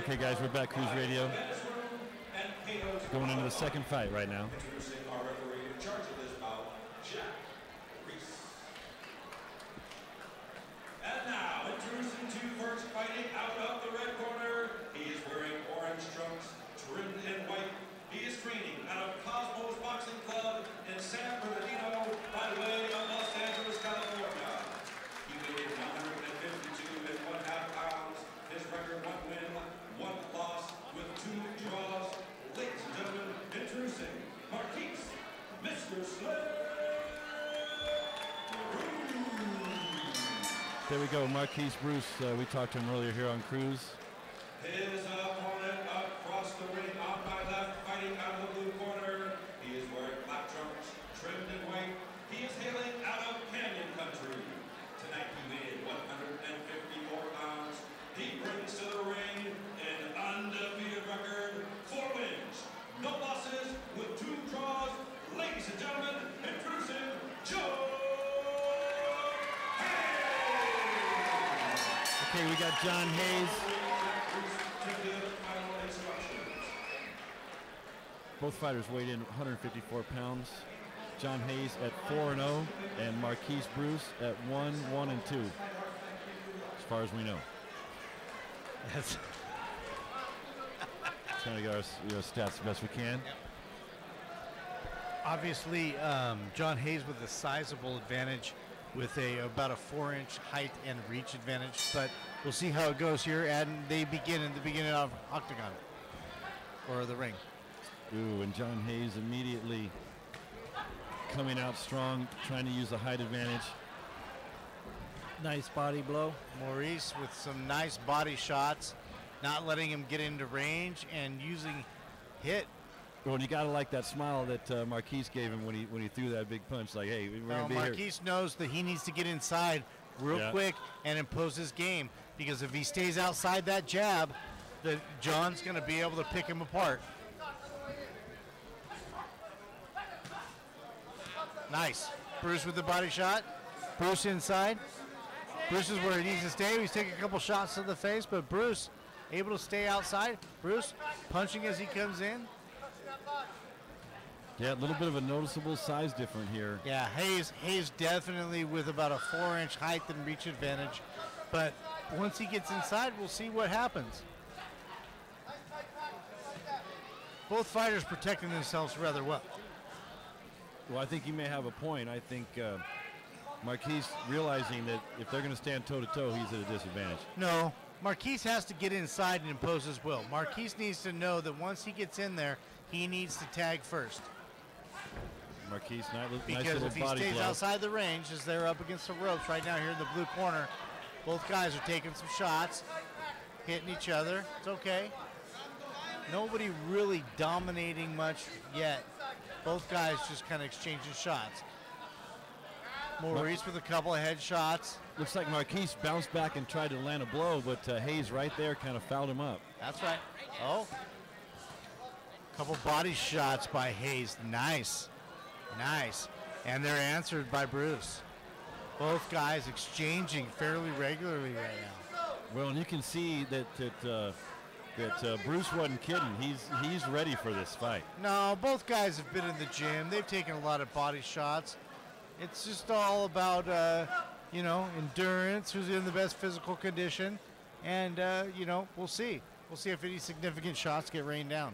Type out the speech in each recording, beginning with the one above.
Okay, guys, we're back. Cruise Radio. Going into the second fight right now. Introducing our referee in charge of this bout, Jack Reese. And now, introducing to first, fighting out of the red corner. He is wearing orange trunks, trimmed in white. He is training out of Cosmos Boxing Club in San Bernardino, by way of Los Angeles, California. He weighed 152.5 pounds. His record: 1 win, 1 loss, with 2 draws. Ladies and gentlemen, introducing Marquis, Mr. Slade. There we go, Marquis Bruce. We talked to him earlier here on Cruise. His opponent across the ring on my left, fighting out of the blue corner. He is wearing black trunks, trimmed in white. He is hailing out of Canyon Country. Tonight he weighed 154 pounds. He brings to the ring an undefeated record, 4 wins, no losses, with 2 draws. Ladies and gentlemen, introducing Joe Hayes. Okay, we got John Hayes. Both fighters weighed in 154 pounds. John Hayes at 4-0, and Marquis Bruce at 1-1-2, as far as we know. Yes. Trying to get our stats the best we can. Yep. Obviously, John Hayes with a sizable advantage, with about a 4-inch height and reach advantage. But we'll see how it goes here, and they begin in the beginning of octagon or the ring. Ooh, and John Hayes immediately coming out strong, trying to use the height advantage. Nice body blow. Maurice with some nice body shots, not letting him get into range and using hit. Well, and you gotta like that smile that Marquis gave him when he threw that big punch. Like, hey, we're gonna be Marquis here. knows that he needs to get inside real quick and impose his game, because if he stays outside that jab, that John's gonna be able to pick him apart. Nice. Bruce with the body shot. Bruce inside. Bruce is where he needs to stay. He's taking a couple shots to the face, but Bruce able to stay outside. Bruce punching as he comes in. Yeah, a little bit of a noticeable size difference here. Yeah, Hayes definitely with about a 4-inch height and reach advantage. But once he gets inside, we'll see what happens. Both fighters protecting themselves rather well. Well, I think you may have a point. I think Marquis realizing that if they're going to stand toe-to-toe, he's at a disadvantage. No, Marquis has to get inside and impose his will. Marquis needs to know that once he gets in there, he needs to tag first. Marquis, nice because little if he body stays blow. outside the range, as they're up against the ropes right now here in the blue corner, both guys are taking some shots, hitting each other. It's okay. Nobody really dominating much yet. Both guys just kind of exchanging shots. Maurice with a couple of headshots. Looks like Marquis bounced back and tried to land a blow, but Hayes right there kind of fouled him up. That's right. Oh. Couple body shots by Hayes. Nice. Nice. And they're answered by Bruce. Both guys exchanging fairly regularly right now. Well, and you can see that Bruce wasn't kidding. He's ready for this fight. No, both guys have been in the gym. They've taken a lot of body shots. It's just all about, endurance, who's in the best physical condition. And, we'll see. We'll see if any significant shots get rained down.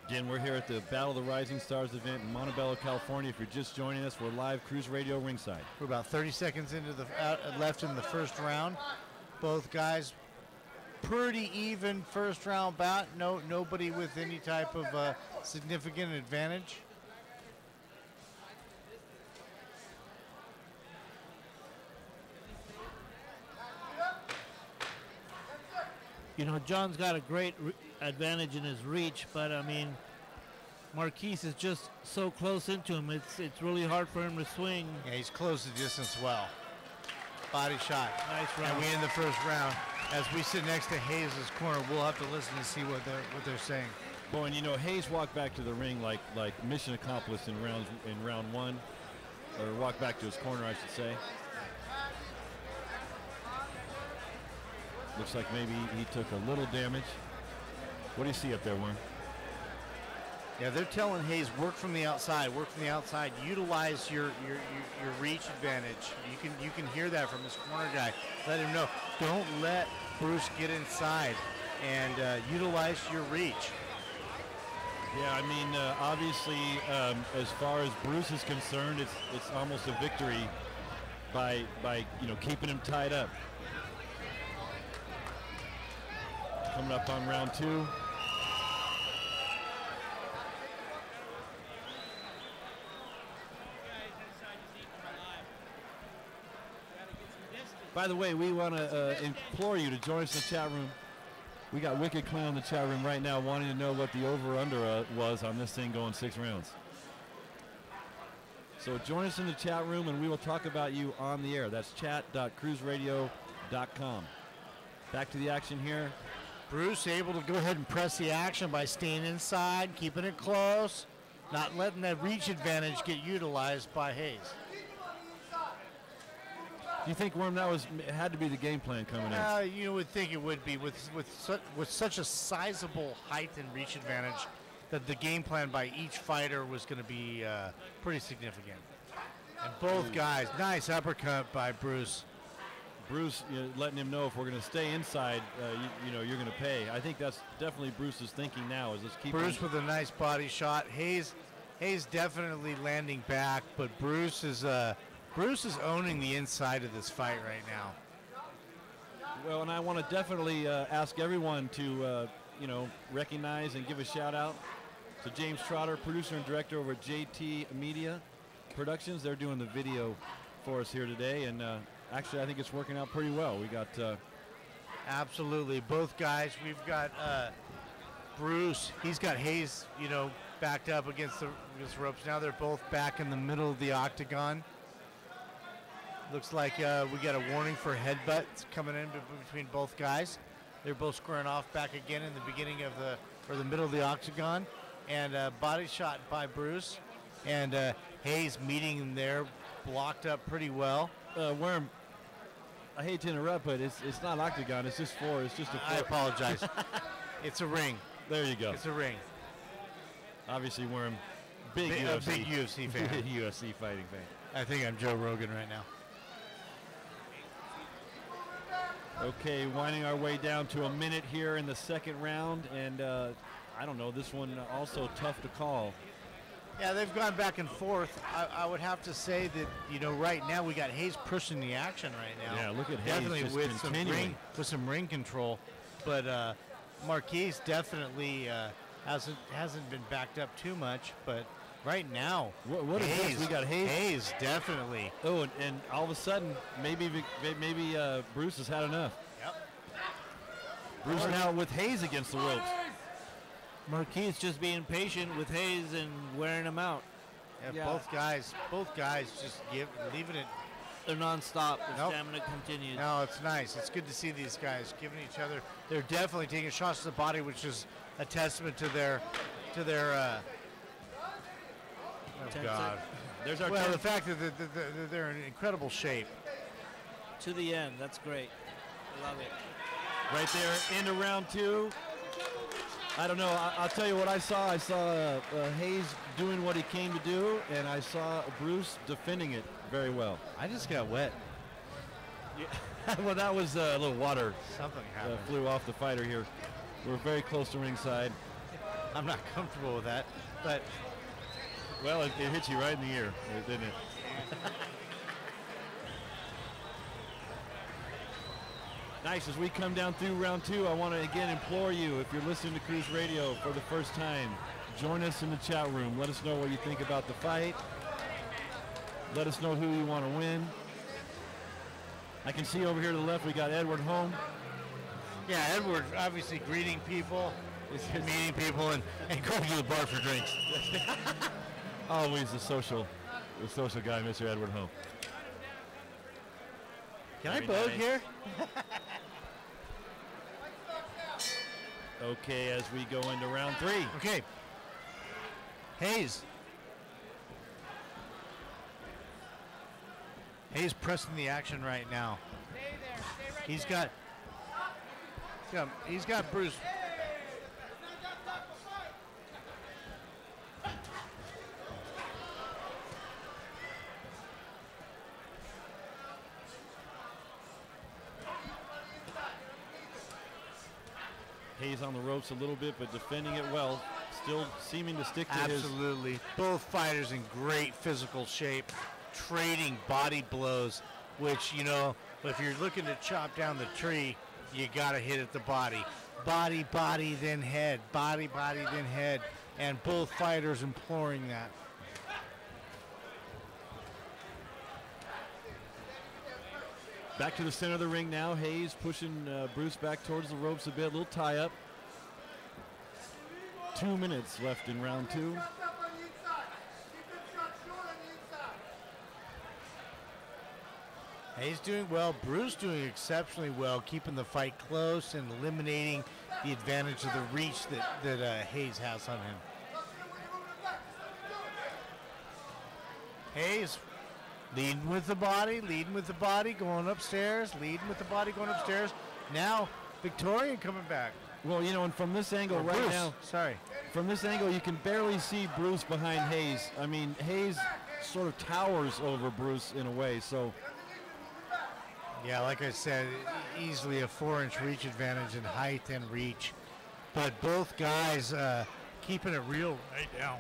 Again, we're here at the Battle of the Rising Stars event in Montebello, California. If you're just joining us, we're live Cruise Radio ringside. We're about 30 seconds into the left in the first round. Both guys pretty even first round bout. Nobody with any type of significant advantage. John's got a great advantage in his reach, but I mean, Marquis is just so close into him. It's really hard for him to swing. Yeah, he's closed the distance well. Body shot. Nice round. And we end the first round. As we sit next to Hayes' corner, we'll have to listen to see what they're saying. Boy, and Hayes walked back to the ring like mission accomplished in round one, or walked back to his corner, I should say. Looks like maybe he took a little damage. What do you see up there, Warren? Yeah, they're telling Hayes, work from the outside, utilize your reach advantage. You can hear that from this corner guy. Let him know, don't let Bruce get inside, and utilize your reach. Yeah, I mean, obviously, as far as Bruce is concerned, it's almost a victory by keeping him tied up. Coming up on round 2. By the way, we want to implore you to join us in the chat room. We got Wicked Clown in the chat room right now wanting to know what the over-under was on this thing going 6 rounds. So join us in the chat room and we will talk about you on the air. That's chat.cruiseradio.com. Back to the action here. Bruce able to go ahead and press the action by staying inside, keeping it close, not letting that reach advantage get utilized by Hayes. Do you think, Worm, that had to be the game plan coming in? You would think it would be with such a sizable height and reach advantage that the game plan by each fighter was going to be pretty significant. And both guys, nice uppercut by Bruce. Bruce letting him know if we're going to stay inside, you're going to pay. I think that's definitely Bruce's thinking now. Is let's keep Bruce with a nice body shot. Hayes definitely landing back, but Bruce is owning the inside of this fight right now. Well, and I want to definitely ask everyone to, recognize and give a shout out to James Trotter, producer and director over at JT Media Productions. They're doing the video for us here today, and actually I think it's working out pretty well. We got... Absolutely. Both guys. We've got Bruce. He's got Hayes, backed up against the ropes. Now they're both back in the middle of the octagon. Looks like we got a warning for headbutts coming in between both guys. They're both squaring off back again in the beginning of the middle of the octagon. And body shot by Bruce. And Hayes meeting him there, blocked up pretty well. Worm, I hate to interrupt, but it's not octagon. It's just a I apologize. It's a ring. There you go. It's a ring. Obviously, Worm, big UFC fan. Big UFC fighting fan. I think I'm Joe Rogan right now. Okay, winding our way down to a minute here in the second round, and I don't know, this one also tough to call. Yeah, they've gone back and forth. I would have to say that, right now we got Hayes pushing the action right now. Yeah, look at Hayes definitely just with continuing. some ring control, but Marquis definitely hasn't been backed up too much, but right now, what Hayes, is this? We got Hayes. Hayes definitely. Oh, and all of a sudden, maybe Bruce has had enough. Yep. Bruce now with Hayes against the ropes. Marquis just being patient with Hayes and wearing him out. Yeah, both guys just leaving it. They're nonstop. The Nope. stamina continues. No, it's nice. It's good to see these guys giving each other. They're definitely taking shots to the body, which is a testament to their. Oh God! There's our The fact that they're in incredible shape. To the end. That's great. I love it. right there into round 2. I don't know. I'll tell you what I saw. I saw Hayes doing what he came to do, and I saw Bruce defending it very well. I just got wet. Yeah. Well, that was a little water Something happened. flew off the fighter here. We're very close to ringside. I'm not comfortable with that, but Well, it hit you right in the ear, didn't it? Nice. As we come down through round 2, I want to again implore you, if you're listening to Cruise Radio for the first time, join us in the chat room. Let us know what you think about the fight. Let us know who you want to win. I can see over here to the left we got Edward Home. yeah, Edward obviously greeting people, meeting people, and going to the bar for drinks. Always the social guy, Mr. Edward Home. Can I Very bode nice. here? Okay, as we go into round 3. Okay. Hayes. Hayes pressing the action right now. He's got He's got Bruce. Hayes on the ropes a little bit, but defending it well. Still seeming to stick to his. Absolutely. Both fighters in great physical shape, trading body blows, which, you know, if you're looking to chop down the tree, you got to hit at the body. Body, body, then head. Body, body, then head. And both fighters imploring that. Back to the center of the ring now. Hayes pushing Bruce back towards the ropes a bit. A little tie up. 2 minutes left in round 2. Hayes doing well. Bruce doing exceptionally well, keeping the fight close and eliminating the advantage of the reach that Hayes has on him. Hayes leading with the body, going upstairs, leading with the body, going upstairs. Now, Victorian coming back. Well, you know, and from this angle right Bruce, now, sorry. from this angle, you can barely see Bruce behind Hayes. I mean, Hayes sort of towers over Bruce in a way, so. Yeah, like I said, easily a 4-inch reach advantage in height and reach. But both guys keeping it real right now.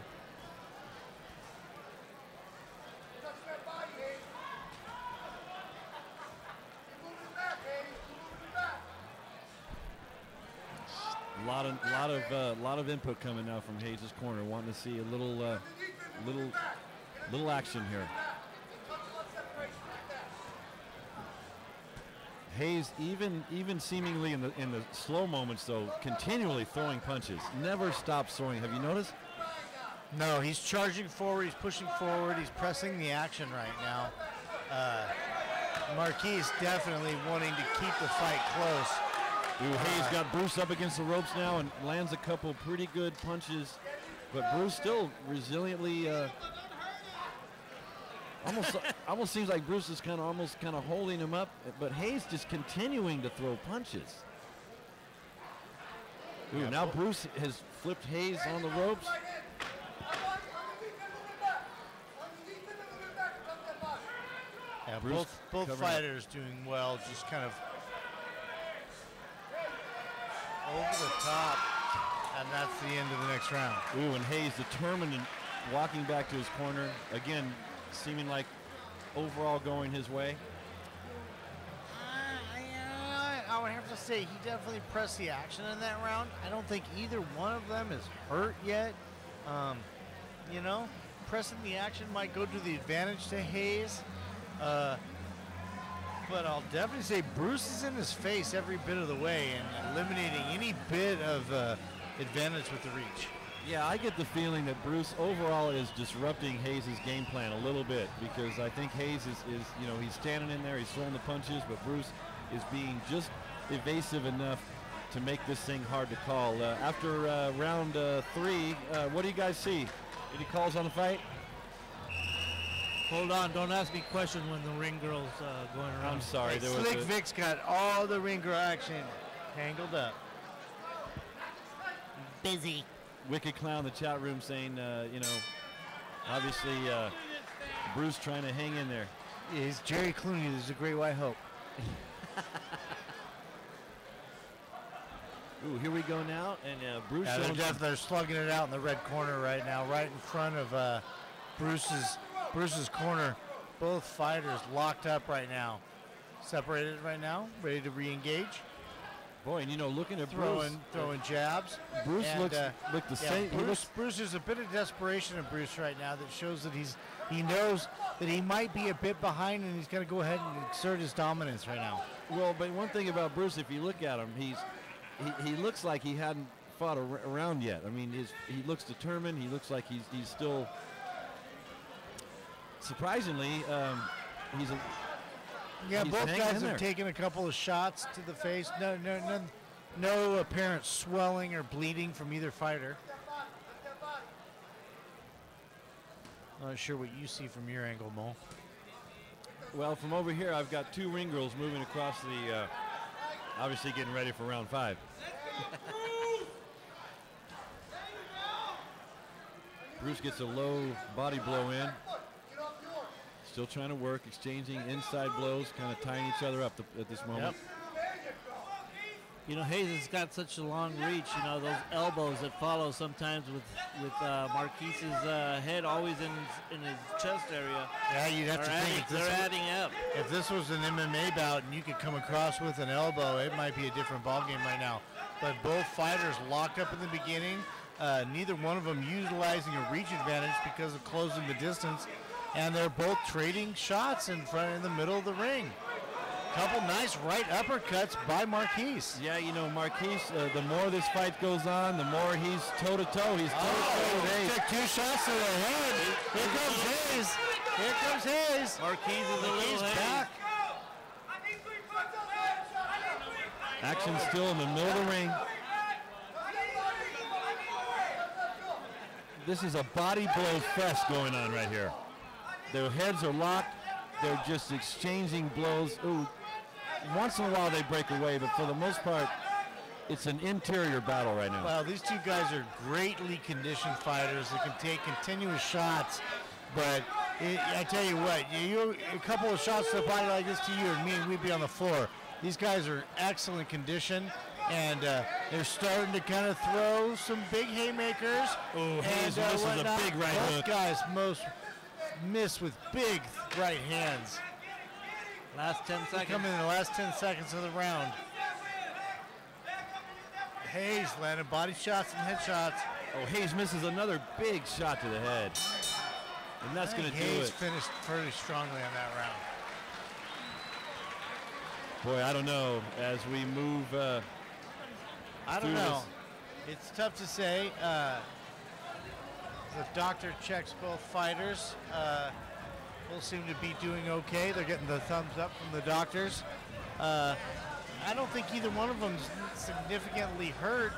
Lot of input coming now from Hayes' corner, wanting to see a little action here. Hayes, even seemingly in the slow moments though, continually throwing punches, never stops throwing. Have you noticed? No, he's charging forward, he's pushing forward, he's pressing the action right now. Marquis is definitely wanting to keep the fight close. Ooh, Hayes got Bruce up against the ropes now and lands a couple pretty good punches, but Bruce still resiliently. Almost seems like Bruce is almost holding him up, but Hayes just continuing to throw punches. Ooh, now Bruce has flipped Hayes on the ropes. Yeah, Bruce both fighters doing well, just kind of over the top, and that's the end of the next round. Ooh, and Hayes determined and walking back to his corner again, seeming like overall going his way. I would have to say he definitely pressed the action in that round. I don't think either one of them is hurt yet. You know, pressing the action might go to the advantage to Hayes. But I'll definitely say Bruce is in his face every bit of the way and eliminating any bit of advantage with the reach. Yeah, I get the feeling that Bruce overall is disrupting Hayes' game plan a little bit, because I think Hayes is you know, he's standing in there, he's throwing the punches, but Bruce is being just evasive enough to make this thing hard to call. After round 3, what do you guys see? Any calls on the fight? Hold on, don't ask me questions when the ring girl's going around. I'm sorry. Hey, Slick Vic's got all the ring girl action tangled up. Busy. Wicked Clown in the chat room saying, you know, obviously Bruce trying to hang in there. Yeah, he's Jerry Clooney. There's a great white hope. Ooh, here we go now, and Bruce. Yeah, they're slugging it out in the red corner right now, right in front of Bruce's corner. Both fighters locked up right now, separated right now, ready to re-engage. Boy, and you know, looking at throwing jabs. Bruce looks the same. Bruce, there's a bit of desperation in Bruce right now that shows that he knows that he might be a bit behind, and he's going to go ahead and exert his dominance right now. Well, but one thing about Bruce, if you look at him, he looks like he hadn't fought around yet. I mean, he looks determined. He looks like he's still. Surprisingly, both guys have taken a couple of shots to the face. No apparent swelling or bleeding from either fighter. Not sure what you see from your angle, Mo. Well, from over here, I've got two ring girls moving across Obviously getting ready for round 5. Bruce gets a low body blow in. Still trying to work, exchanging inside blows, kind of tying each other up at this moment. You know, Hayes has got such a long reach. You know, those elbows that follow sometimes with Marquis's head always in his chest area. Yeah, you'd have to think they're adding up. if this was an MMA bout and you could come across with an elbow, it might be a different ballgame right now. But both fighters locked up in the beginning. Neither one of them utilizing a reach advantage because of closing the distance, and they're both trading shots in the middle of the ring. Couple nice right uppercuts by Marquis. Yeah, you know, Marquis, the more this fight goes on, the more he's toe-to-toe. He's toe-to-toe with Hayes. Took 2 shots to the head. Here comes Hayes. Here comes Hayes. Marquis is a little back. Action still in the middle of the ring. This is a body blow fest going on right here. Their heads are locked. They're just exchanging blows. Ooh, once in a while they break away, but for the most part, it's an interior battle right now. Well, these two guys are greatly conditioned fighters that can take continuous shots. But I tell you what, a couple of shots to a body like this to you and me, and we'd be on the floor. These guys are excellent condition, and they're starting to kind of throw some big haymakers. Oh, Hayes misses a big right hook. Both guys miss with big right hands. Last 10 seconds. Coming in the last 10 seconds of the round. Hayes landed body shots and head shots. Oh, Hayes misses another big shot to the head. And that's going to do Hayes it. finished pretty strongly on that round. Boy, I don't know. As we move I don't know. It's tough to say. The doctor checks both fighters. Both seem to be doing okay. They're getting the thumbs up from the doctors. I don't think either one of them's significantly hurt.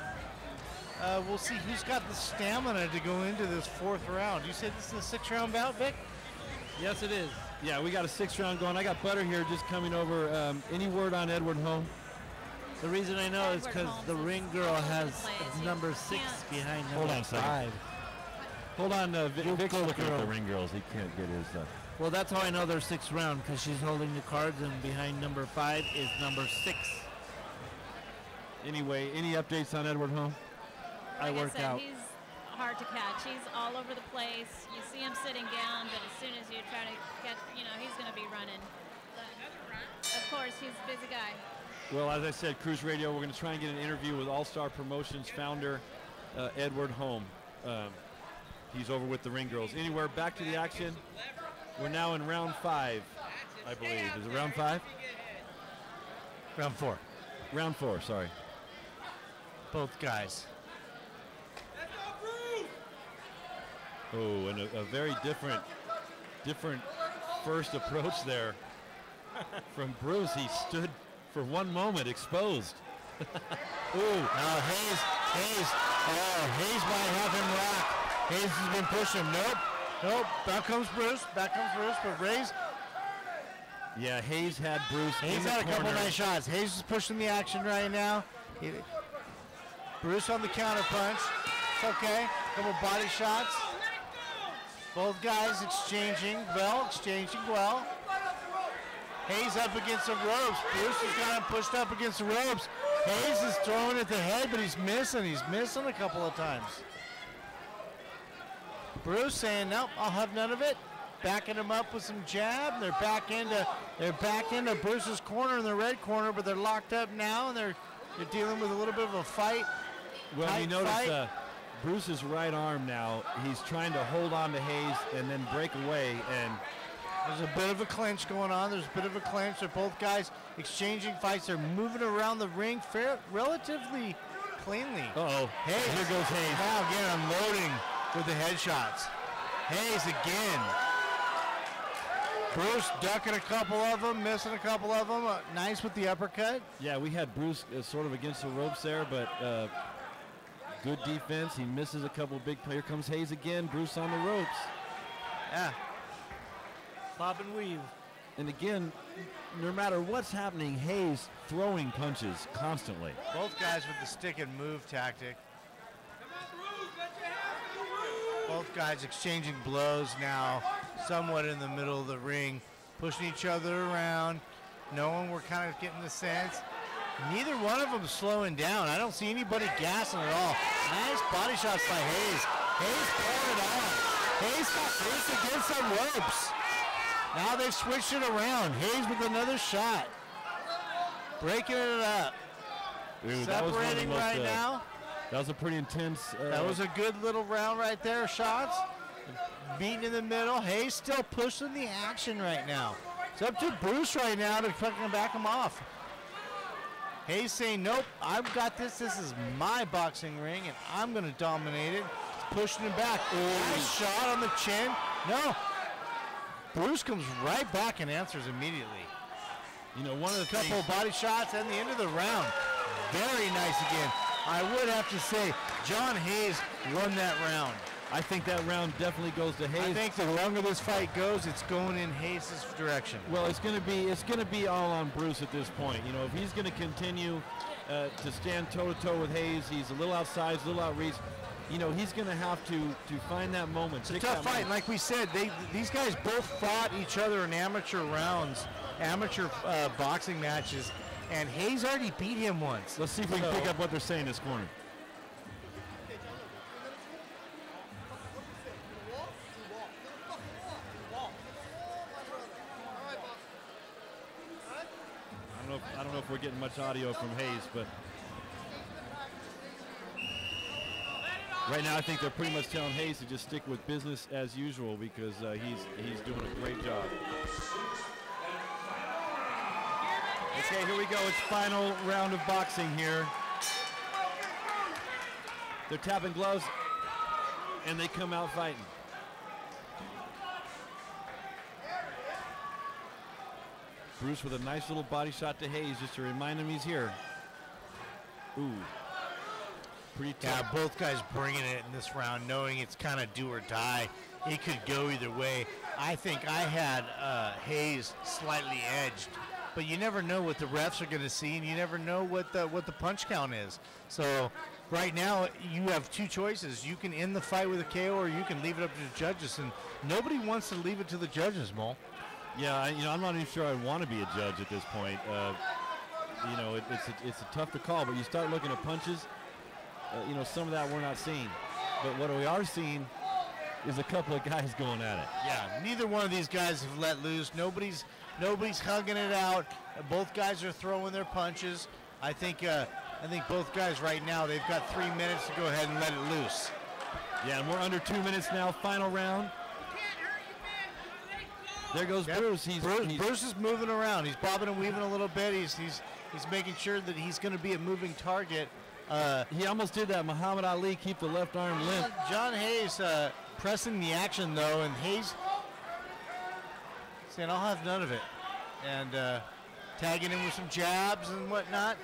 We'll see who's got the stamina to go into this 4th round. You said this is a 6-round bout, Vic? Yes, it is. Yeah, we got a 6th round going. I got Butter here just coming over. Any word on Edward Home? The reason I know is because the ring girl has number 6 behind number Hold on a second. 5. Hold on, Vic's looking at the ring girls. He can't get his... Well, that's how I know they're 6th round, because she's holding the cards, and behind number 5 is number 6. Anyway, any updates on Edward Home? Like work I said, out. he's hard to catch. He's all over the place. You see him sitting down, but as soon as you try to get, he's going to be running. But of course, he's a busy guy. Well, as I said, Cruise Radio, we're going to try and get an interview with All-Star Promotions founder Edward Home. He's over with the ring girls. Anywhere, back to the action. We're now in round 5, I believe. Is it round 5? Round 4. Round 4, sorry. Both guys. Oh, and a very different first approach there from Bruce. He stood for one moment exposed. Ooh, now Hayes might have him rocked. Hayes has been pushing him. Nope. Back comes Bruce. But Hayes. Yeah, Hayes had Bruce in Hayes the had a couple corner. nice shots. Hayes is pushing the action right now. Bruce on the counter punch. It's okay. Couple body shots. Both guys exchanging well. Hayes up against the ropes. Bruce has got him pushed up against the ropes. Hayes is throwing at the head, but he's missing. He's missing a couple of times. Bruce saying, nope, I'll have none of it. Backing him up with some jab. They're back into Bruce's corner in the red corner, but they're locked up now, and they're dealing with a little bit of a fight. Well, you notice Bruce's right arm now, he's trying to hold on to Hayes and then break away, and there's a bit of a clinch going on. They're both guys exchanging fights. They're moving around the ring relatively cleanly. Uh-oh. Hayes. Here goes Hayes. Now again unloading with the headshots. Hayes again. Bruce ducking a couple of them, missing a couple of them. Nice with the uppercut. Yeah, we had Bruce sort of against the ropes there, but good defense. He misses a couple big plays. Here comes Hayes again. Bruce on the ropes. Yeah. Bob and weave. And again, no matter what's happening, Hayes throwing punches constantly. Both guys with the stick and move tactic. Both guys exchanging blows now, somewhat in the middle of the ring, pushing each other around, knowing we're kind of getting the sense. Neither one of them slowing down. I don't see anybody gassing at all. Nice body shots by Hayes. Hayes pulling it on. Hayes got Bruce against some ropes. Now they've switched it around. Hayes with another shot. Breaking it up. Dude, Separating right now. That was a pretty intense. That was a good little round right there. Shots. Beating in the middle. Hayes still pushing the action right now. It's up to Bruce right now to fucking back him off. Hayes saying, nope, I've got this. This is my boxing ring, and I'm going to dominate it. Pushing him back. Nice shot on the chin. No. Bruce comes right back and answers immediately. You know, one of the couple of body shots and the end of the round. Very nice again. I would have to say, John Hayes won that round. I think that round definitely goes to Hayes. I think the longer this fight goes, it's going in Hayes' direction. Well, it's going to be all on Bruce at this point. You know, if he's going to continue to stand toe-to-toe with Hayes, he's a little outside, a little outreach. You know, he's going to have to find that moment. It's a tough fight. Like we said, these guys both fought each other in amateur rounds, amateur boxing matches, and Hayes already beat him once. Let's see if we can pick up what they're saying in this corner. I don't know if we're getting much audio from Hayes, but right now I think they're pretty much telling Hayes to just stick with business as usual because he's doing a great job. Okay, here we go. It's final round of boxing here. They're tapping gloves, and they come out fighting. Bruce with a nice little body shot to Hayes just to remind him he's here. Ooh. Pretty tough. Yeah, both guys bringing it in this round, knowing it's kind of do or die. It could go either way. I think I had Hayes slightly edged, but you never know what the refs are going to see, and you never know what the punch count is. So right now you have two choices. You can end the fight with a KO, or you can leave it up to the judges, and nobody wants to leave it to the judges, Mo. Yeah, I'm not even sure I want to be a judge at this point. You know, it's a tough to call, but you start looking at punches. You know, some of that we're not seeing, but what we are seeing is a couple of guys going at it. Yeah, neither one of these guys have let loose. Nobody's hugging it out. Both guys are throwing their punches. I think both guys right now, they've got 3 minutes to go ahead and let it loose. Yeah, and we're under 2 minutes now. Final round. There goes Bruce. Bruce is moving around. He's bobbing and weaving a little bit. He's making sure that he's going to be a moving target. He almost did that. Muhammad Ali, keep the left arm limp. John Hayes pressing the action, though, and Hayes saying, I'll have none of it. And tagging him with some jabs and whatnot.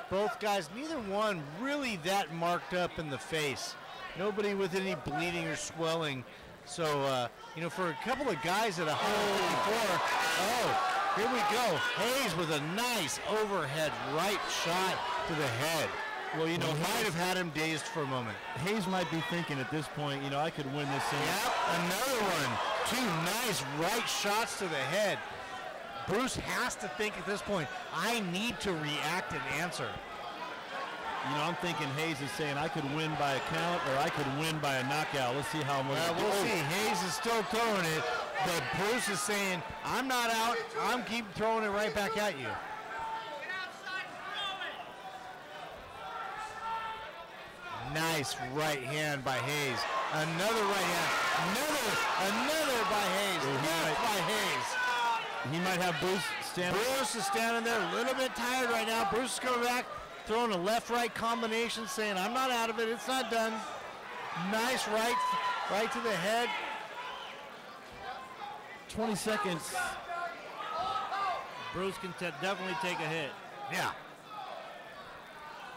Both guys, neither one really that marked up in the face. Nobody with any bleeding or swelling. So, you know, for a couple of guys at 154, here we go. Hayes with a nice overhead right shot to the head. Well, you know, might have had him dazed for a moment. Hayes might be thinking at this point, you know, I could win this thing. Yep, another one. Two nice right shots to the head. Bruce has to think at this point, I need to react and answer. You know, I'm thinking Hayes is saying I could win by a count or I could win by a knockout. Let's see how much. We'll see. Hayes is still throwing it, but Bruce is saying, I'm not out. I'm keep throwing it right back at you. Nice right hand by Hayes. Another right hand. Another by Hayes. By Hayes. He might have Bruce standing. Bruce is standing there a little bit tired right now. Bruce is coming back, throwing a left-right combination, saying, I'm not out of it. It's not done. Nice right to the head. 20 seconds. Bruce can definitely take a hit. Yeah.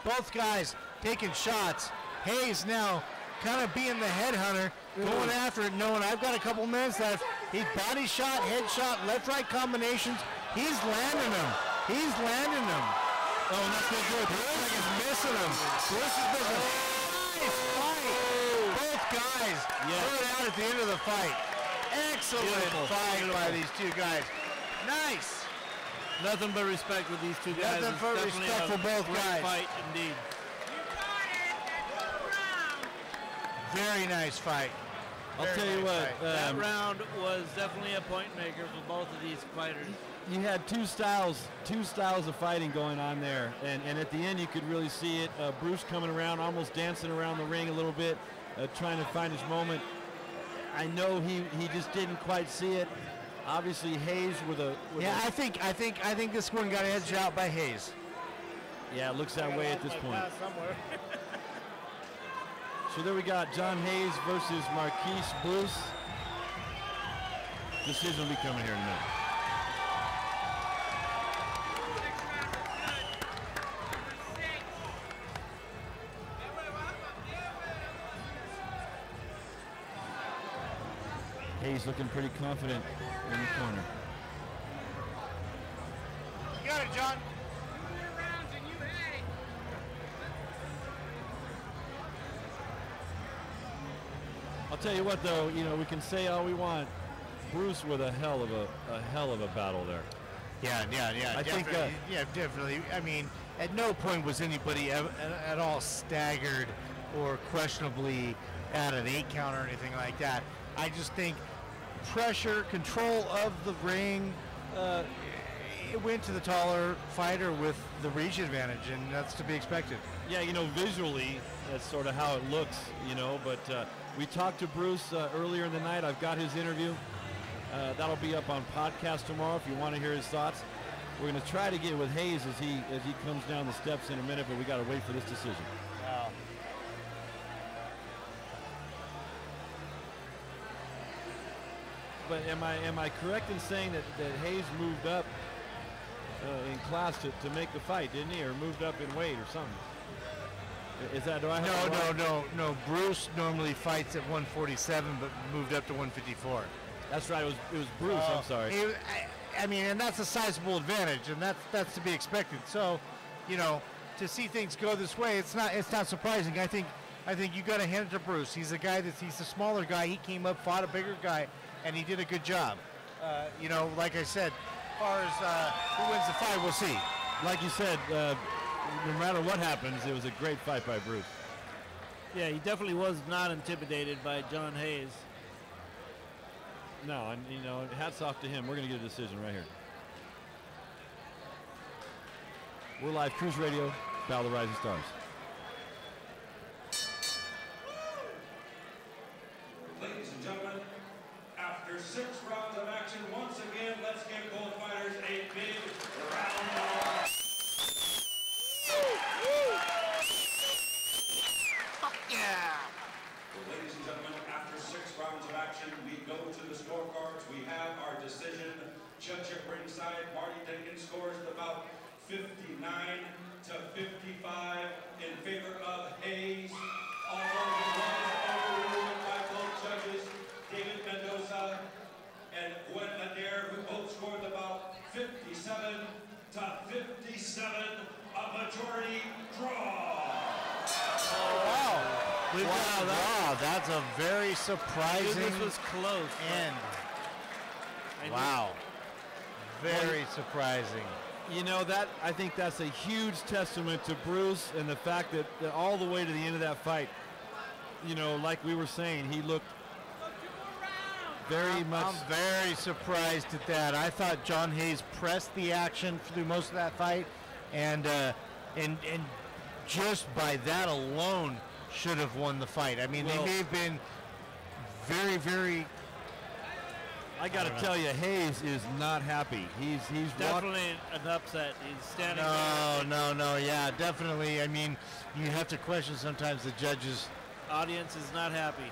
Both guys taking shots. Hayes now kind of being the headhunter, going after it, knowing I've got a couple minutes left. He's body shot, head shot, left-right combinations. He's landing them. He's landing them. Oh, and that's good. Bruce is missing him. Bruce is missing him. Nice fight. Both guys threw it out at the end of the fight. Excellent fight by these two guys. Nice. Nothing but respect with these two guys. Nothing but respect for both guys. Fight indeed. Very nice fight. I'll tell you what. That round was definitely a point maker for both of these fighters. You had two styles of fighting going on there, and at the end you could really see it. Bruce coming around, almost dancing around the ring a little bit, trying to find his moment. I know he just didn't quite see it. Obviously Hayes with a I think this one got edged out by Hayes. Yeah, it looks that way at this point. So there we got John Hayes versus Marquis Bruce. Decision will be coming here in a minute. Hayes looking pretty confident in the corner. You got it, John. I'll tell you what, though, you know, we can say all we want. Bruce with a hell of a battle there. Yeah. I think, definitely. I mean, at no point was anybody at all staggered or questionably at an 8 count or anything like that. I just think pressure, control of the ring, it went to the taller fighter with the reach advantage, and that's to be expected. Yeah, you know, visually, that's sort of how it looks, you know, but we talked to Bruce earlier in the night. I've got his interview. That'll be up on podcast tomorrow if you want to hear his thoughts. We're going to try to get with Hayes as he comes down the steps in a minute, but we got to wait for this decision. Wow. But am I correct in saying that Hayes moved up in class to make the fight, didn't he, or moved up in weight or something? Is that right? No. Bruce normally fights at 147, but moved up to 154. That's right. It was Bruce. I'm sorry. I mean, and that's a sizable advantage, and that's to be expected. So, you know, to see things go this way, it's not surprising. I think you got to hand it to Bruce. He's a guy he's a smaller guy. He came up, fought a bigger guy, and he did a good job. You know, like I said, as far as who wins the fight, we'll see. Like you said, no matter what happens, it was a great fight by Bruce. Yeah, he definitely was not intimidated by John Hayes. No, and you know, hats off to him. We're going to get a decision right here. We're live, Cruise Radio, Battle of the Rising Stars. Ladies and gentlemen, after 6 rounds of action, once again, let's give both fighters a big round of applause. Well, ladies and gentlemen, after 6 rounds of action, we go to the scorecards. We have our decision. Judge at ringside, Marty Dinkins scores the bout 59 to 55 in favor of Hayes. Although he was overruled by both judges, David Mendoza and Gwen Adair, who both scored the bout 57 to 57, a majority draw. Wow, that's a very surprising This was close. end. Wow. Very surprising. You know, I think that's a huge testament to Bruce and the fact that all the way to the end of that fight, you know, like we were saying, he looked very much. I'm very surprised at that. I thought John Hayes pressed the action through most of that fight, and just by that alone should have won the fight. I mean, they may have been very, very. I got to tell you, Hayes is not happy. He's Definitely an upset. He's standing No, yeah, definitely. I mean, you have to question sometimes the judges. Audience is not happy.